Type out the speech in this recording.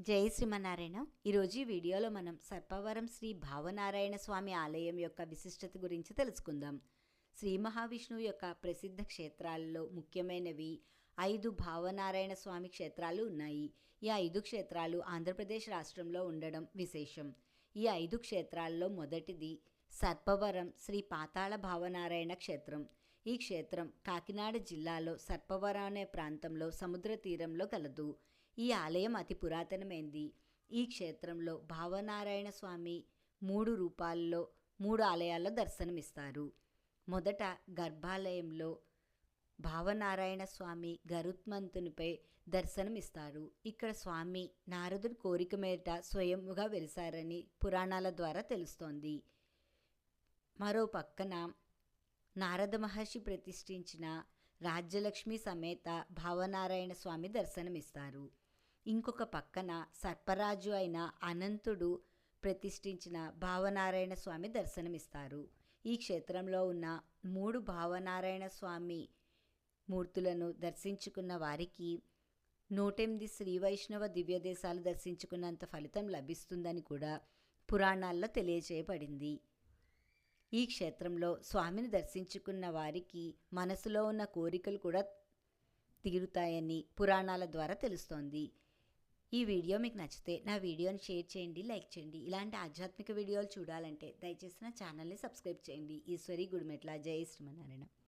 జై శ్రీమన్నారాయణ. ఈరోజు ఈ వీడియోలో మనం సర్పవరం శ్రీ భావనారాయణ స్వామి ఆలయం యొక్క విశిష్టత గురించి తెలుసుకుందాం. శ్రీ మహావిష్ణువు యొక్క ప్రసిద్ధ క్షేత్రాల్లో ముఖ్యమైనవి 5 భావనారాయణ స్వామి క్షేత్రాలు ఉన్నాయి. ఈ 5 క్షేత్రాలు ఆంధ్రప్రదేశ్ రాష్ట్రంలో ఉండడం విశేషం. ఈ 5 క్షేత్రాల్లో మొదటిది సర్పవరం శ్రీ పాతాళ భావనారాయణ క్షేత్రం. ఈ క్షేత్రం కాకినాడ జిల్లాలో సర్పవరం అనే ప్రాంతంలో సముద్ర తీరంలో కలదు. ఈ ఆలయం అతి పురాతనమైంది. ఈ క్షేత్రంలో భావనారాయణ స్వామి 3 రూపాల్లో 3 ఆలయాల్లో దర్శనమిస్తారు. మొదట గర్భాలయంలో భావనారాయణ స్వామి గరుత్మంతునిపై దర్శనమిస్తారు. ఇక్కడ స్వామి నారదుడి కోరిక మేర స్వయంగా వెలిశారని పురాణాల ద్వారా తెలుస్తోంది. మరో పక్కన నారద మహర్షి ప్రతిష్ఠించిన రాజ్యలక్ష్మి సమేత భావనారాయణ స్వామి దర్శనమిస్తారు. ఇంకొక పక్కన సర్పరాజు అయిన అనంతుడు ప్రతిష్ఠించిన భావనారాయణ స్వామి దర్శనమిస్తారు. ఈ క్షేత్రంలో ఉన్న 3 భావనారాయణ స్వామి మూర్తులను దర్శించుకున్న వారికి 108 శ్రీ వైష్ణవ దివ్యదేశాలు దర్శించుకున్నంత ఫలితం లభిస్తుందని కూడా పురాణాల్లో తెలియచేయబడింది. ఈ క్షేత్రంలో స్వామిని దర్శించుకున్న వారికి మనసులో ఉన్న కోరికలు కూడా తీరుతాయని పురాణాల ద్వారా తెలుస్తోంది. ఈ వీడియో మీకు నచ్చితే నా వీడియోని షేర్ చేయండి, లైక్ చేయండి. ఇలాంటి ఆధ్యాత్మిక వీడియోలు చూడాలంటే దయచేసి నా ఛానల్ని సబ్స్క్రైబ్ చేయండి. ఈశ్వరి గుడిమెట్ల. జై శ్రీమన్నారాయణ.